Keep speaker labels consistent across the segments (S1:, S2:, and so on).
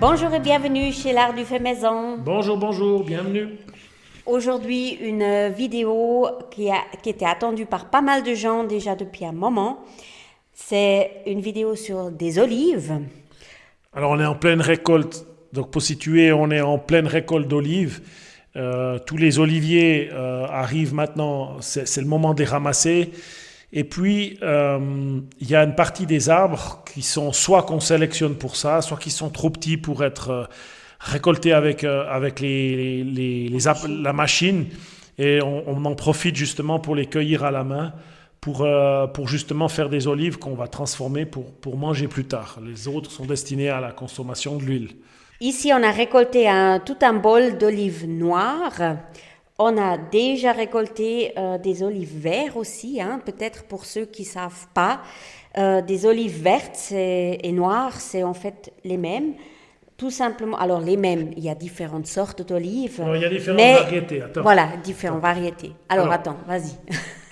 S1: Bonjour et bienvenue chez l'Art du fait maison.
S2: Bonjour, bonjour, bienvenue.
S1: Aujourd'hui, une vidéo qui était attendue par pas mal de gens déjà depuis un moment. C'est une vidéo sur des olives.
S2: Alors on est en pleine récolte, donc pour situer, on est en pleine récolte d'olives. Tous les oliviers arrivent maintenant, c'est le moment de les ramasser. Et puis, il y a une partie des arbres qui sont soit qu'on sélectionne pour ça, soit qui sont trop petits pour être récoltés avec la machine. Et on en profite justement pour les cueillir à la main, pour justement faire des olives qu'on va transformer pour manger plus tard. Les autres sont destinés à la consommation de l'huile.
S1: Ici, on a récolté tout un bol d'olives noires. On a déjà récolté des olives vertes aussi, peut-être pour ceux qui ne savent pas. Des olives vertes et noires, c'est en fait les mêmes. Tout simplement, alors les mêmes, il y a différentes sortes d'olives.
S2: Non, il y a différentes variétés. Attends.
S1: Voilà, différentes variétés. Alors attends, vas-y.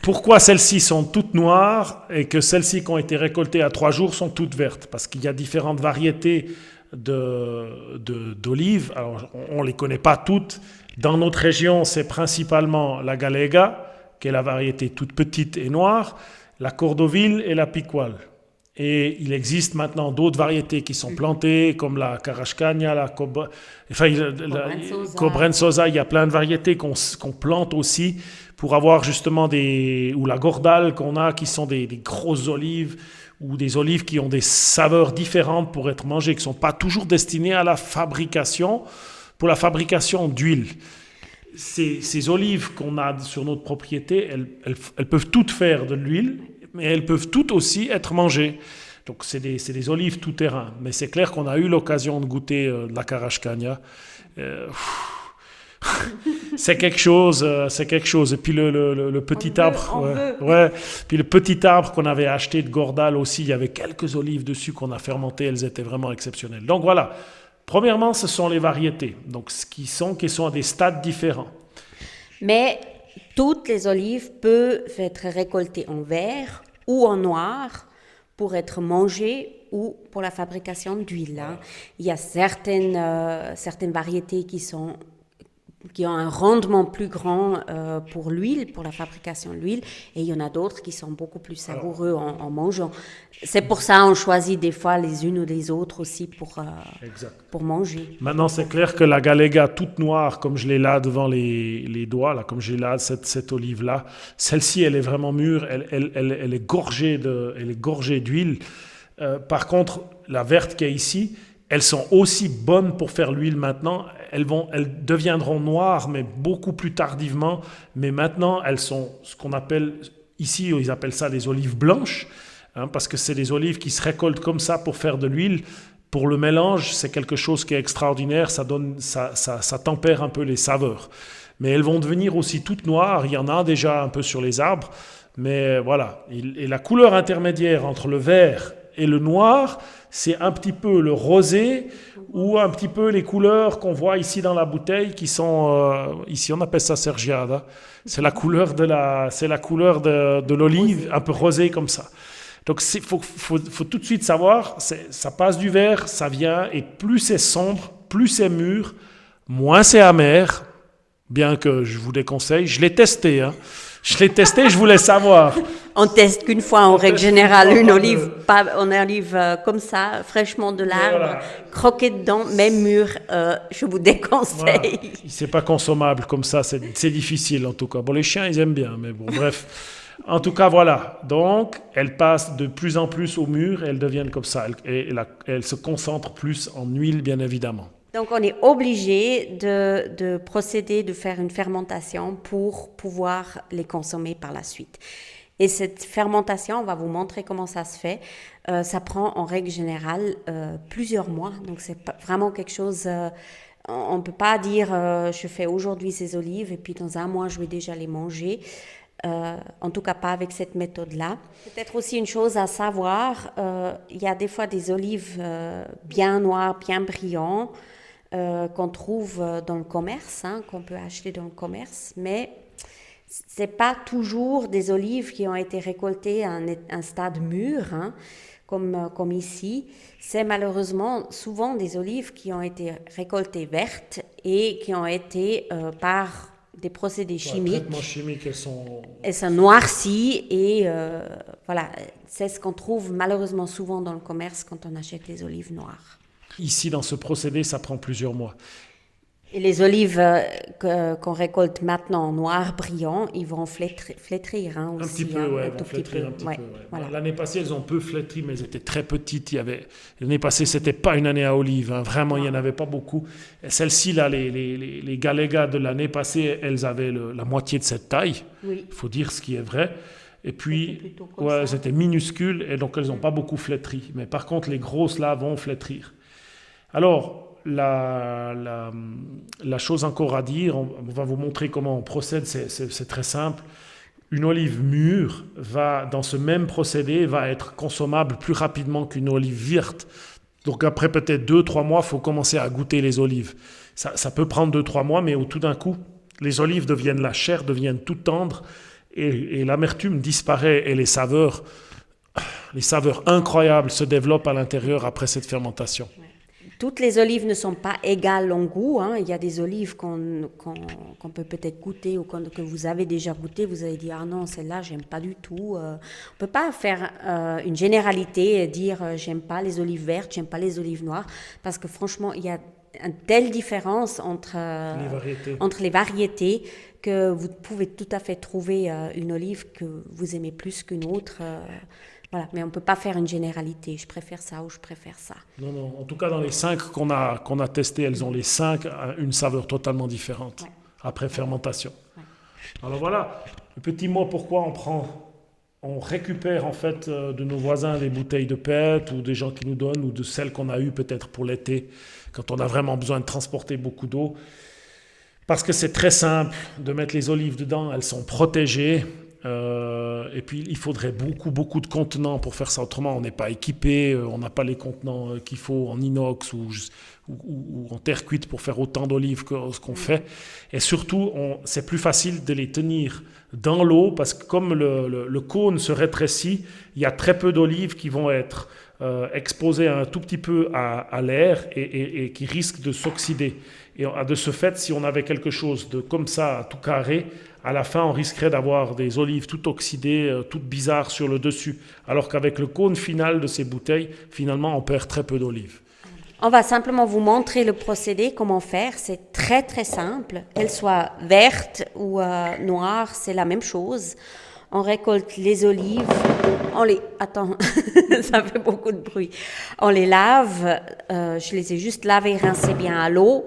S2: Pourquoi celles-ci sont toutes noires et que celles-ci qui ont été récoltées à 3 jours sont toutes vertes? Parce qu'il y a différentes variétés d'olives. Alors, on ne les connaît pas toutes. Dans notre région, c'est principalement la Galega, qui est la variété toute petite et noire, la Cordoville et la Picual. Et il existe maintenant d'autres variétés qui sont plantées, comme la Carrascagna, la Cobrensosa. Il y a plein de variétés qu'on plante aussi pour avoir justement ou la Gordal qu'on a, qui sont des grosses olives, ou des olives qui ont des saveurs différentes pour être mangées, qui ne sont pas toujours destinées à la fabrication, pour la fabrication d'huile. Ces olives qu'on a sur notre propriété, elles peuvent toutes faire de l'huile, mais elles peuvent toutes aussi être mangées. Donc c'est des olives tout terrain. Mais c'est clair qu'on a eu l'occasion de goûter de la Carrascagna. C'est quelque chose. Et puis le petit arbre, Puis le petit arbre qu'on avait acheté de Gordal aussi, il y avait quelques olives dessus qu'on a fermentées, elles étaient vraiment exceptionnelles. Donc voilà. Premièrement, ce sont les variétés, donc qui sont à des stades différents.
S1: Mais toutes les olives peuvent être récoltées en vert ou en noir pour être mangées ou pour la fabrication d'huile. Il y a certaines variétés qui ont un rendement plus grand pour l'huile, pour la fabrication de l'huile, et il y en a d'autres qui sont beaucoup plus savoureux en mangeant. C'est pour ça qu'on choisit des fois les unes ou les autres aussi pour manger.
S2: Maintenant, c'est clair que la Galega toute noire, comme je l'ai là devant les doigts, là, comme j'ai là cette olive-là, celle-ci, elle est vraiment mûre, elle est gorgée d'huile. Par contre, la verte qui est ici, elles sont aussi bonnes pour faire l'huile maintenant. Elles deviendront noires, mais beaucoup plus tardivement. Mais maintenant, elles sont ce qu'on appelle, ici, ils appellent ça des olives blanches, parce que c'est des olives qui se récoltent comme ça pour faire de l'huile. Pour le mélange, c'est quelque chose qui est extraordinaire. Ça tempère un peu les saveurs. Mais elles vont devenir aussi toutes noires. Il y en a déjà un peu sur les arbres. Mais voilà. Et la couleur intermédiaire entre le vert et le noir, c'est un petit peu le rosé ou un petit peu les couleurs qu'on voit ici dans la bouteille qui sont, ici on appelle ça sergiada. C'est la couleur de l'olive, un peu rosée comme ça. Donc il faut tout de suite savoir, ça passe du vert, ça vient, et plus c'est sombre, plus c'est mûr, moins c'est amer, bien que je vous déconseille. Je l'ai testé, je voulais savoir.
S1: On teste qu'une fois en règle générale une olive, comme ça, fraîchement de l'arbre, voilà. Croquée dedans, même mûre, je vous déconseille.
S2: Voilà. C'est pas consommable comme ça, c'est difficile en tout cas. Bon, les chiens ils aiment bien, mais bon, bref. En tout cas, voilà. Donc, elles passent de plus en plus au mûr et elles deviennent comme ça. Elles se concentrent plus en huile, bien évidemment.
S1: Donc, on est obligé de procéder, de faire une fermentation pour pouvoir les consommer par la suite. Et cette fermentation, on va vous montrer comment ça se fait. Ça prend en règle générale plusieurs mois. Donc, c'est vraiment quelque chose... on ne peut pas dire je fais aujourd'hui ces olives et puis dans un mois, je vais déjà les manger. En tout cas, pas avec cette méthode-là. Peut-être aussi une chose à savoir, il y a des fois des olives bien noires, bien brillantes, qu'on trouve dans le commerce, qu'on peut acheter dans le commerce, mais C'est pas toujours des olives qui ont été récoltées à un stade mûr, hein, comme ici. C'est malheureusement souvent des olives qui ont été récoltées vertes et qui ont été par des procédés chimiques.
S2: Traitements chimiques,
S1: Elles sont noircies et voilà, c'est ce qu'on trouve malheureusement souvent dans le commerce quand on achète les olives noires.
S2: Ici, dans ce procédé, ça prend plusieurs mois.
S1: Et les olives qu'on récolte maintenant en noir brillant, ils vont flétrir hein, aussi.
S2: Un petit peu, ouais,
S1: un tout petit peu.
S2: un petit peu. Ouais.
S1: Voilà.
S2: L'année passée, elles ont peu flétri, mais elles étaient très petites. L'année passée, c'était pas une année à olives. Hein. Vraiment, il n'y en avait pas beaucoup. Et celles-ci, là, les Galega de l'année passée, elles avaient la moitié de cette taille.
S1: Oui.
S2: Il faut dire ce qui est vrai. Et puis,
S1: ouais,
S2: c'était minuscule, et donc elles n'ont pas beaucoup flétri. Mais par contre, les grosses, là, vont flétrir. Alors, la chose encore à dire, on va vous montrer comment on procède, c'est très simple. Une olive mûre dans ce même procédé, va être consommable plus rapidement qu'une olive verte. Donc après peut-être 2-3 mois, il faut commencer à goûter les olives. Ça peut prendre 2-3 mois, mais tout d'un coup, les olives la chair deviennent tout tendre, et l'amertume disparaît, et les saveurs incroyables se développent à l'intérieur après cette fermentation.
S1: Toutes les olives ne sont pas égales en goût. Hein. Il y a des olives qu'on peut peut-être goûter ou que vous avez déjà goûté. Vous allez dire, ah non, celle-là, j'aime pas du tout. On ne peut pas faire une généralité et dire, j'aime pas les olives vertes, j'aime pas les olives noires. Parce que franchement, il y a une telle différence entre les variétés que vous pouvez tout à fait trouver une olive que vous aimez plus qu'une autre. Voilà, mais on ne peut pas faire une généralité. Je préfère ça ou je préfère ça.
S2: Non. En tout cas, dans les 5 qu'on a testés, elles ont les 5 une saveur totalement différente après fermentation. Ouais. Alors voilà, le petit mot pourquoi on récupère en fait de nos voisins des bouteilles de PET ou des gens qui nous donnent ou de celles qu'on a eues peut-être pour l'été quand on a vraiment besoin de transporter beaucoup d'eau. Parce que c'est très simple de mettre les olives dedans, elles sont protégées. Et puis il faudrait beaucoup de contenants pour faire ça, autrement on n'est pas équipé, on n'a pas les contenants qu'il faut en inox ou en terre cuite pour faire autant d'olives que ce qu'on fait, et surtout c'est plus facile de les tenir dans l'eau parce que comme le cône se rétrécit, il y a très peu d'olives qui vont être exposées un tout petit peu à l'air et qui risquent de s'oxyder. Et de ce fait, si on avait quelque chose de comme ça, tout carré, à la fin, on risquerait d'avoir des olives toutes oxydées, toutes bizarres sur le dessus. Alors qu'avec le cône final de ces bouteilles, finalement, on perd très peu d'olives.
S1: On va simplement vous montrer le procédé, comment faire. C'est très, très simple. Qu'elles soient vertes ou noires, c'est la même chose. On récolte les olives, Attends, ça fait beaucoup de bruit. On les lave, je les ai juste lavées, rincées bien à l'eau.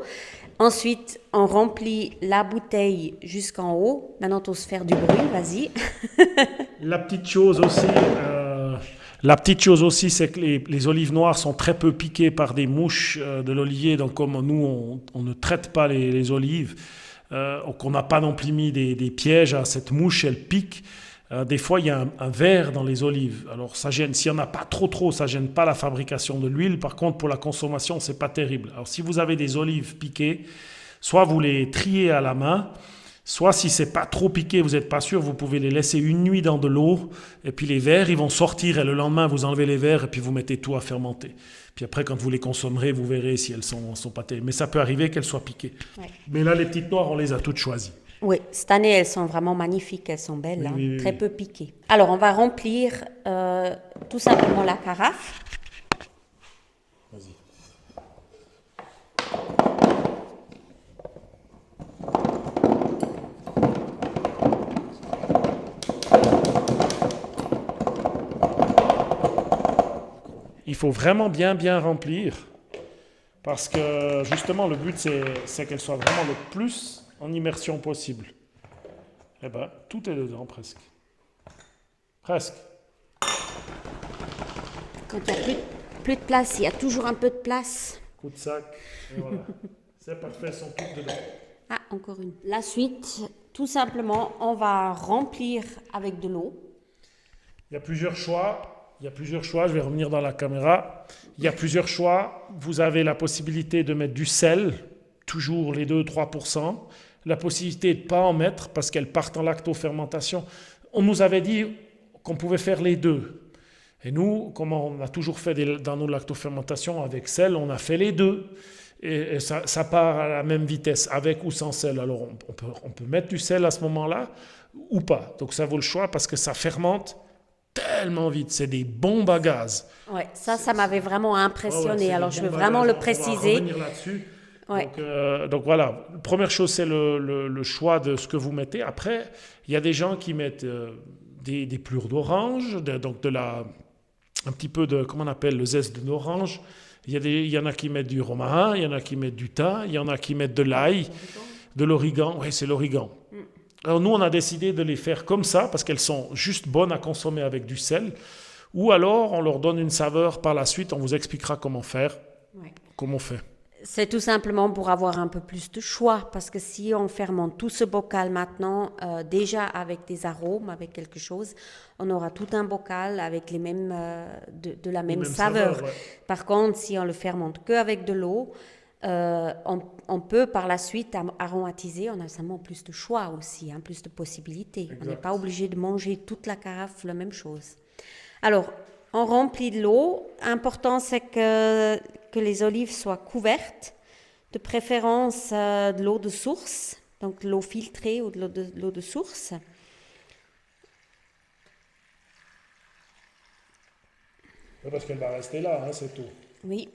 S1: Ensuite, on remplit la bouteille jusqu'en haut. Maintenant, on se faire du bruit, vas-y.
S2: La petite chose aussi, c'est que les olives noires sont très peu piquées par des mouches de l'olivier. Donc, comme nous, on ne traite pas les olives, qu'on n'a pas non plus mis des pièges à cette mouche, elle pique. Des fois, il y a un verre dans les olives. Alors, ça gêne. S'il n'y en a pas trop, ça ne gêne pas la fabrication de l'huile. Par contre, pour la consommation, ce n'est pas terrible. Alors, si vous avez des olives piquées, soit vous les triez à la main, soit si ce n'est pas trop piqué, vous n'êtes pas sûr, vous pouvez les laisser une nuit dans de l'eau. Et puis, les verres, ils vont sortir. Et le lendemain, vous enlevez les verres et puis vous mettez tout à fermenter. Puis après, quand vous les consommerez, vous verrez si elles sont pas terribles. Mais ça peut arriver qu'elles soient piquées. Ouais. Mais là, les petites noires, on les a toutes choisies.
S1: Oui, cette année, elles sont vraiment magnifiques, elles sont belles, oui. Très peu piquées. Alors, on va remplir tout simplement la carafe.
S2: Vas-y. Il faut vraiment bien remplir parce que justement, le but, c'est qu'elle soit vraiment le plus en immersion possible. Eh bien, tout est dedans, presque. Presque.
S1: Quand il n'y a plus de place, il y a toujours un peu de place.
S2: Coup de sac, et voilà. C'est parfait, elles sont toutes dedans.
S1: Ah, encore une. La suite, tout simplement, on va remplir avec de l'eau.
S2: Il y a plusieurs choix. Je vais revenir dans la caméra. Il y a plusieurs choix. Vous avez la possibilité de mettre du sel, toujours les 2-3%. la possibilité de ne pas en mettre parce qu'elles partent en lactofermentation. On nous avait dit qu'on pouvait faire les deux. Et nous, comme on a toujours fait dans nos lactofermentations avec sel, on a fait les deux. Et ça part à la même vitesse, avec ou sans sel. Alors on peut mettre du sel à ce moment-là ou pas. Donc ça vaut le choix parce que ça fermente tellement vite. C'est des bombes à gaz.
S1: Ouais, ça m'avait vraiment impressionné.
S2: Ouais,
S1: alors je veux vraiment le préciser.
S2: On va revenir là-dessus.
S1: Ouais.
S2: Donc voilà, première chose, c'est le choix de ce que vous mettez. Après, il y a des gens qui mettent des plures d'orange, un petit peu de, comment on appelle, le zeste d'orange. Il y en a qui mettent du romarin, il y en a qui mettent du thym, il y en a qui mettent de l'ail, de l'origan. Oui, c'est l'origan. Alors nous, on a décidé de les faire comme ça parce qu'elles sont juste bonnes à consommer avec du sel. Ou alors, on leur donne une saveur par la suite. On vous expliquera comment faire, comment on fait.
S1: C'est tout simplement pour avoir un peu plus de choix, parce que si on fermente tout ce bocal maintenant, déjà avec des arômes, avec quelque chose, on aura tout un bocal avec les mêmes, de la même saveur. Par contre, si on le fermente qu'avec de l'eau, on peut par la suite aromatiser, on a seulement plus de choix aussi, plus de possibilités. Exact. On n'est pas obligé de manger toute la carafe la même chose. Alors, on remplit de l'eau. Important, c'est que les olives soient couvertes, de préférence de l'eau de source, donc de l'eau filtrée ou de l'eau de source.
S2: Parce qu'elle va rester là, c'est tout.
S1: Oui.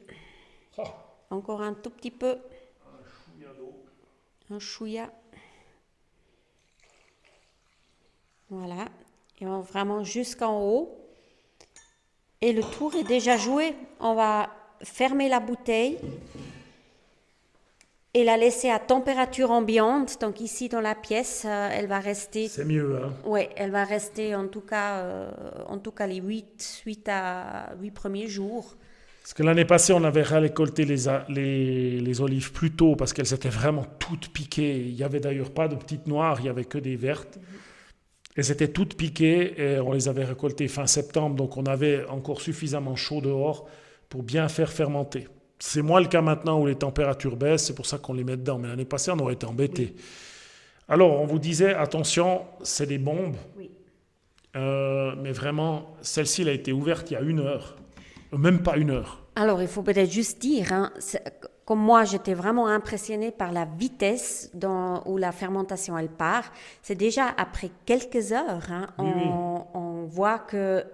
S1: Encore un tout petit peu.
S2: Un chouïa d'eau.
S1: Un chouïa. Voilà. Et on va vraiment jusqu'en haut. Et le tour est déjà joué. On va fermer la bouteille et la laisser à température ambiante. Donc ici dans la pièce, elle va rester...
S2: C'est mieux,
S1: Oui, elle va rester en tout cas les 8 premiers jours.
S2: Parce que l'année passée, on avait récolté les olives plus tôt parce qu'elles étaient vraiment toutes piquées. Il n'y avait d'ailleurs pas de petites noires, il n'y avait que des vertes. Elles étaient toutes piquées et on les avait récoltées fin septembre, donc on avait encore suffisamment chaud dehors pour bien faire fermenter. C'est moins le cas maintenant où les températures baissent, c'est pour ça qu'on les met dedans. Mais l'année passée, on aurait été embêtés. Oui. Alors, on vous disait, attention, c'est des bombes.
S1: Oui.
S2: Mais vraiment, celle-ci, elle a été ouverte il y a 1 heure. Même pas 1 heure.
S1: Alors, il faut peut-être juste dire, comme moi, j'étais vraiment impressionnée par la vitesse où la fermentation, elle part. C'est déjà après quelques heures, on voit que,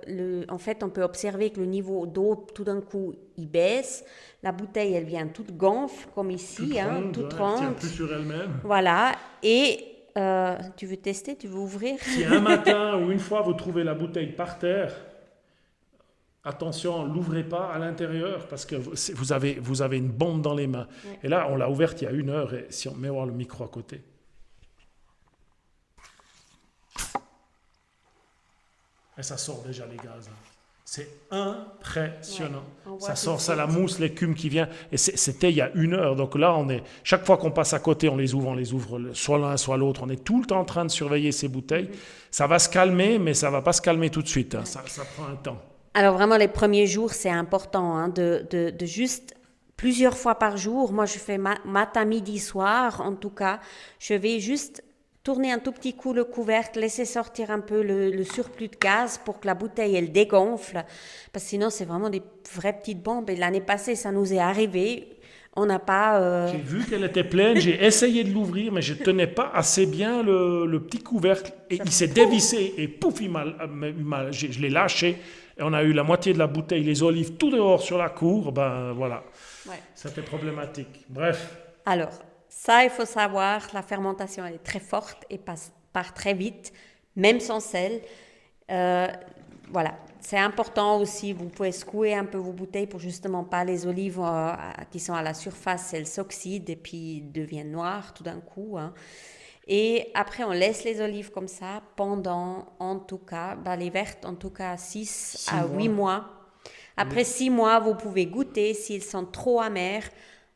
S1: en fait, on peut observer que le niveau d'eau, tout d'un coup, il baisse. La bouteille, elle vient toute gonfle, comme ici, toute ronde.
S2: Elle tient plus sur elle-même.
S1: Voilà. Et tu veux tester, tu veux ouvrir?
S2: Si un matin ou une fois, vous trouvez la bouteille par terre, attention, l'ouvrez pas à l'intérieur parce que vous avez une bombe dans les mains. Ouais. Et là, on l'a ouverte il y a 1 heure et si on met voir le micro à côté. Et ça sort déjà les gaz. C'est impressionnant. Ouais, ça sort, ça la mousse, l'écume qui vient. Et c'était il y a 1 heure. Donc là, chaque fois qu'on passe à côté, on les ouvre soit l'un, soit l'autre. On est tout le temps en train de surveiller ces bouteilles. Ça va se calmer, mais ça va pas se calmer tout de suite. Ça prend un temps.
S1: Alors vraiment, les premiers jours, c'est important de juste plusieurs fois par jour. Moi, je fais matin, midi, soir. En tout cas, je vais juste tourner un tout petit coup le couvercle, laisser sortir un peu le surplus de gaz pour que la bouteille, elle dégonfle. Parce que sinon, c'est vraiment des vraies petites bombes. Et l'année passée, ça nous est arrivé. On n'a pas...
S2: J'ai vu qu'elle était pleine, j'ai essayé de l'ouvrir, mais je ne tenais pas assez bien le petit couvercle. Et il s'est dévissé et pouf, je l'ai lâché. Et on a eu la moitié de la bouteille, les olives, tout dehors sur la cour. Ben voilà, c'était problématique. Bref.
S1: Alors, ça, il faut savoir, la fermentation, elle est très forte et part très vite, même sans sel. Voilà, c'est important aussi, vous pouvez secouer un peu vos bouteilles pour justement pas les olives qui sont à la surface, elles s'oxydent et puis deviennent noires tout d'un coup. Et après, on laisse les olives comme ça pendant, en tout cas, les vertes, en tout cas 6 à 8 mois. Après 6 mois, vous pouvez goûter. S'ils sont trop amers,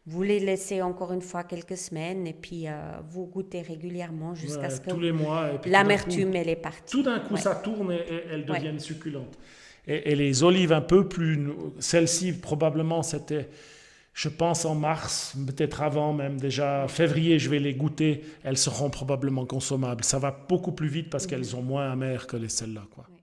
S1: vous les laissez encore une fois quelques semaines et puis vous goûtez régulièrement jusqu'à ce que
S2: tous les mois,
S1: l'amertume, elle est partie.
S2: Tout d'un coup, ça tourne et elles deviennent succulentes. Et les olives un peu plus... Celle-ci, probablement, c'était Je pense en mars, peut-être avant même, déjà février, je vais les goûter. Elles seront probablement consommables. Ça va beaucoup plus vite parce qu'elles sont moins amères que celles-là, quoi.
S1: Ouais.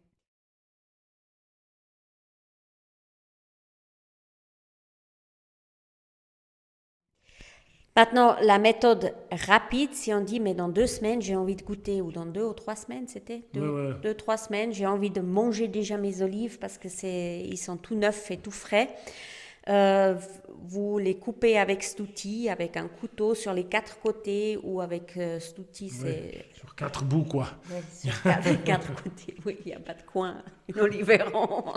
S1: Maintenant, la méthode rapide, si on dit, mais dans 2 semaines, j'ai envie de goûter, ou dans 2 ou 3 semaines, c'était
S2: Ouais, ouais.
S1: 2, 3 semaines, j'ai envie de manger déjà mes olives parce que ils sont tout neufs et tout frais. Euh, Vous les coupez avec cet outil, avec un couteau sur les 4 côtés, ou avec cet outil,
S2: Ouais.
S1: c'est
S2: Sur 4 bouts, quoi.
S1: ouais, sur quatre côtés. Oui, il n'y a pas de coin, une oliveron.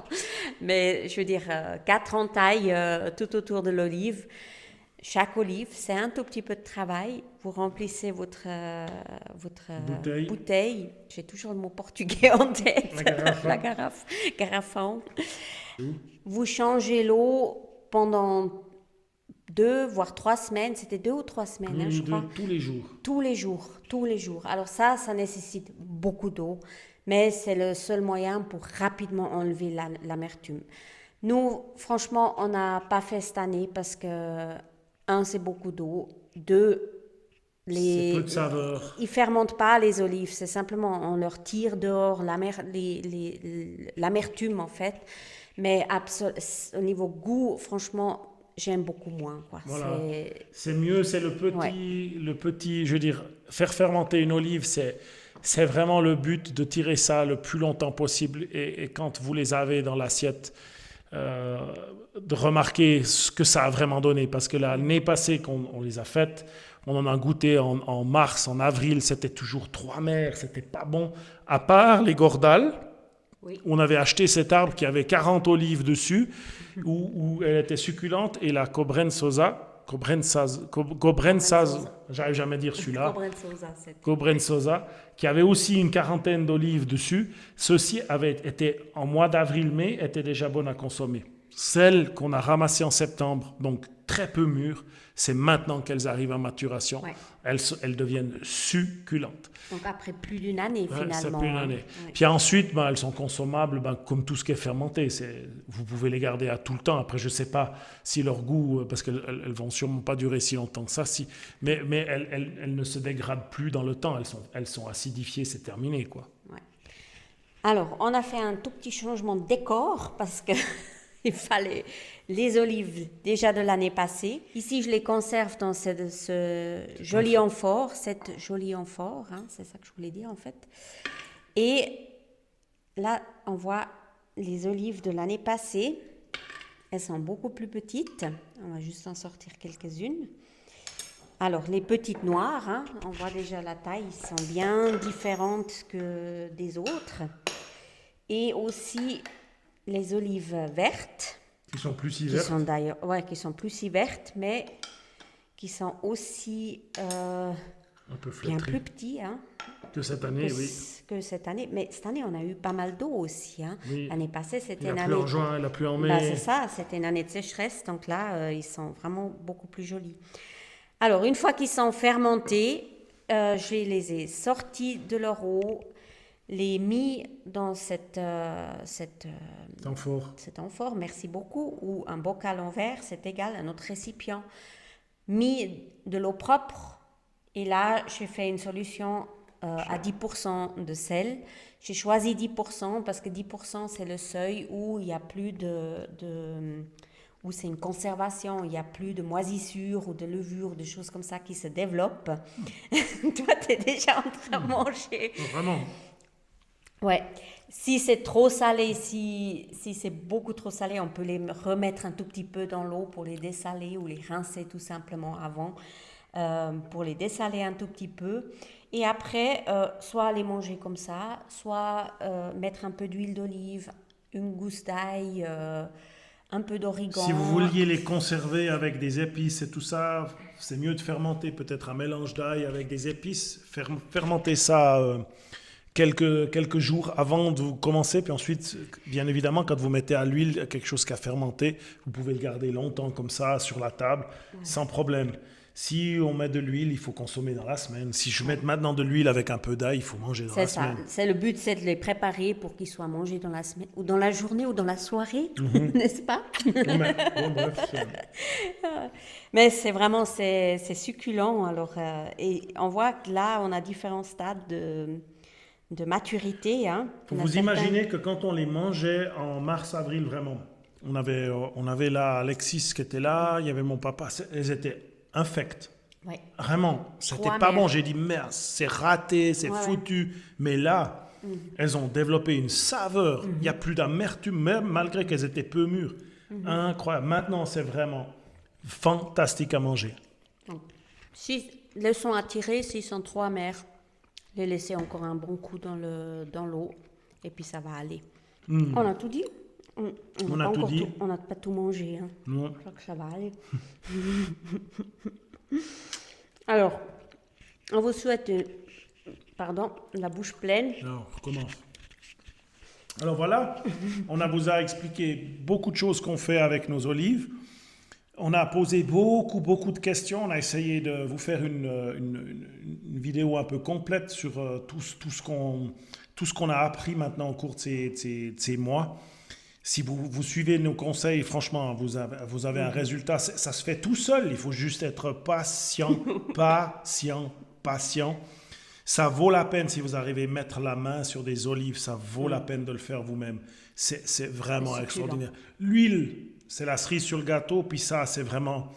S1: Mais je veux dire, 4 entailles tout autour de l'olive. Chaque olive, c'est un tout petit peu de travail. Vous remplissez votre
S2: Bouteille.
S1: bouteille. J'ai toujours le mot portugais en tête.
S2: La carafe.
S1: La carafe. Garafon. Vous changez l'eau pendant 2 voire 3 semaines. C'était 2 ou 3 semaines, hein, je crois.
S2: Tous les jours.
S1: Tous les jours, tous les jours. Alors ça nécessite beaucoup d'eau, mais c'est le seul moyen pour rapidement enlever l'amertume. Nous, franchement, on n'a pas fait cette année parce que, un, c'est beaucoup d'eau. Deux,
S2: C'est peu de saveur.
S1: ils fermentent pas les olives, c'est simplement on leur tire dehors l'amertume en fait. Mais au niveau goût, franchement, j'aime beaucoup moins, quoi.
S2: Voilà. C'est mieux, c'est le petit, je veux dire, faire fermenter une olive, c'est vraiment le but de tirer ça le plus longtemps possible. Et quand vous les avez dans l'assiette, de remarquer ce que ça a vraiment donné. Parce que l'année passée qu'on les a faites, on en a goûté en mars, en avril, c'était toujours trop amer, c'était pas bon. À part les Gordal,
S1: Oui.
S2: on avait acheté cet arbre qui avait 40 olives dessus, où elle était succulente, et la Cobrensosa, j'arrive jamais à dire celui-là, Cobrensosa, qui avait aussi une quarantaine d'olives dessus. Ceux-ci avaient été, en mois d'avril-mai, étaient déjà bonnes à consommer. Celles qu'on a ramassées en septembre, donc très peu mûres, c'est maintenant qu'elles arrivent à maturation.
S1: Ouais.
S2: Elles deviennent succulentes.
S1: Donc après plus d'une année,
S2: Ouais,
S1: finalement.
S2: c'est plus d'une année.
S1: Ouais.
S2: Puis ensuite, elles sont consommables comme tout ce qui est fermenté. Vous pouvez les garder à tout le temps. Après, je ne sais pas si leur goût, parce qu'elles ne vont sûrement pas durer si longtemps que ça, mais elles ne se dégradent plus dans le temps. Elles sont acidifiées, c'est terminé, quoi.
S1: Ouais. Alors, on a fait un tout petit changement de décor parce que il fallait les olives déjà de l'année passée. Ici, je les conserve dans ce joli amphore, cette jolie amphore, hein, c'est ça que je voulais dire en fait. Et là, on voit les olives de l'année passée. Elles sont beaucoup plus petites. On va juste en sortir quelques-unes. Alors, les petites noires, hein, on voit déjà la taille, sont bien différentes que des autres. Et aussi les olives vertes.
S2: Qui sont plus si
S1: Qui
S2: vertes.
S1: sont d'ailleurs, qui sont plus si vertes, mais qui sont aussi
S2: Un peu
S1: bien
S2: flétries.
S1: plus petits, hein,
S2: Que cette année, oui.
S1: que cette année. Mais cette année, on a eu pas mal d'eau aussi. Hein.
S2: Oui.
S1: L'année passée, c'était
S2: Il
S1: une
S2: a plu
S1: année.
S2: en juin, il a plu en mai.
S1: Bah, c'est ça, c'était une année de sécheresse, donc là, ils sont vraiment beaucoup plus jolis. Alors, une fois qu'ils sont fermentés, je les ai sortis de leur eau, les mis dans cet amphore, merci beaucoup, ou un bocal en verre, c'est égal, un autre récipient, mis de l'eau propre, et là, j'ai fait une solution à 10% de sel. J'ai choisi 10% parce que 10% c'est le seuil où il n'y a plus où c'est une conservation, il n'y a plus de moisissures ou de levures, de choses comme ça qui se développent. Toi, tu es déjà en train de manger.
S2: Vraiment.
S1: Ouais. Si c'est trop salé, si c'est beaucoup trop salé, on peut les remettre un tout petit peu dans l'eau pour les dessaler ou les rincer tout simplement avant, pour les dessaler un tout petit peu. Et après, soit les manger comme ça, soit mettre un peu d'huile d'olive, une gousse d'ail, un peu d'origan.
S2: Si vous vouliez les conserver avec des épices et tout ça, c'est mieux de fermenter peut-être un mélange d'ail avec des épices. Fermenter ça quelques jours avant de commencer. Puis ensuite, bien évidemment, quand vous mettez à l'huile quelque chose qui a fermenté, vous pouvez le garder longtemps comme ça sur la table, sans problème. Si on met de l'huile, il faut consommer dans la semaine. Si je mets maintenant de l'huile avec un peu d'ail, il faut manger dans
S1: C'est
S2: la
S1: ça.
S2: semaine.
S1: C'est le but, c'est de les préparer pour qu'ils soient mangés dans la semaine, ou dans la journée, ou dans la soirée, n'est-ce pas?
S2: Bon, bref,
S1: Mais c'est vraiment, c'est succulent. Alors, et on voit que là, on a différents stades de maturité. Hein.
S2: faut
S1: On a
S2: vous
S1: certains-
S2: imaginer que quand on les mangeait en mars-avril, vraiment, on avait là Alexis qui était là, il y avait mon papa, elles étaient infectes.
S1: Ouais.
S2: Vraiment, c'était
S1: Trop
S2: pas
S1: amer.
S2: bon. J'ai dit, merde, c'est raté, c'est
S1: Ouais,
S2: foutu. Mais là, elles ont développé une saveur. Il n'y a plus d'amertume, même malgré qu'elles étaient peu mûres. Incroyable. Maintenant, c'est vraiment fantastique à manger.
S1: Donc, si les sont attirés, s'ils sont trop amers, les laisser encore un bon coup dans l'eau, et puis ça va aller. On a tout dit.
S2: On
S1: n'a
S2: a
S1: pas
S2: tout
S1: encore
S2: dit.
S1: On n'a pas tout mangé. Hein.
S2: Non.
S1: Je crois que ça va aller. Alors, on vous souhaite la bouche pleine.
S2: Alors, on recommence. Alors voilà, vous a expliqué beaucoup de choses qu'on fait avec nos olives. On a posé beaucoup de questions. On a essayé de vous faire une vidéo un peu complète sur tout ce qu'on a appris maintenant au cours de ces mois. Si vous suivez nos conseils, franchement, vous avez un résultat. Ça se fait tout seul. Il faut juste être patient. Ça vaut la peine si vous arrivez à mettre la main sur des olives. Ça vaut la peine de le faire vous-même. C'est vraiment
S1: C'est
S2: extraordinaire. L'huile, c'est la cerise sur le gâteau. Puis ça, c'est vraiment...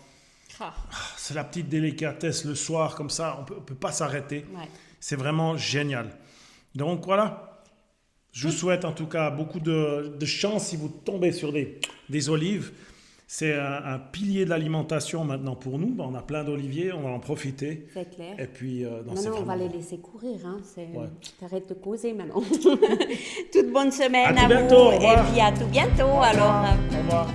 S1: Ah,
S2: C'est la petite délicatesse le soir, comme ça. On peut pas s'arrêter.
S1: ouais.
S2: C'est vraiment génial. Donc voilà. Je vous souhaite en tout cas beaucoup de chance si vous tombez sur des olives. C'est un pilier de l'alimentation maintenant pour nous. On a plein d'oliviers, on va en profiter.
S1: C'est clair.
S2: Et puis, c'est
S1: Maintenant, on va
S2: vraiment
S1: les
S2: bon.
S1: laisser courir. Hein.
S2: Ouais.
S1: T'arrêtes de causer maintenant. Toute bonne semaine
S2: À tout
S1: à
S2: bientôt,
S1: vous.
S2: au revoir.
S1: Et puis à tout bientôt.
S2: Au revoir.
S1: Alors,
S2: Au revoir.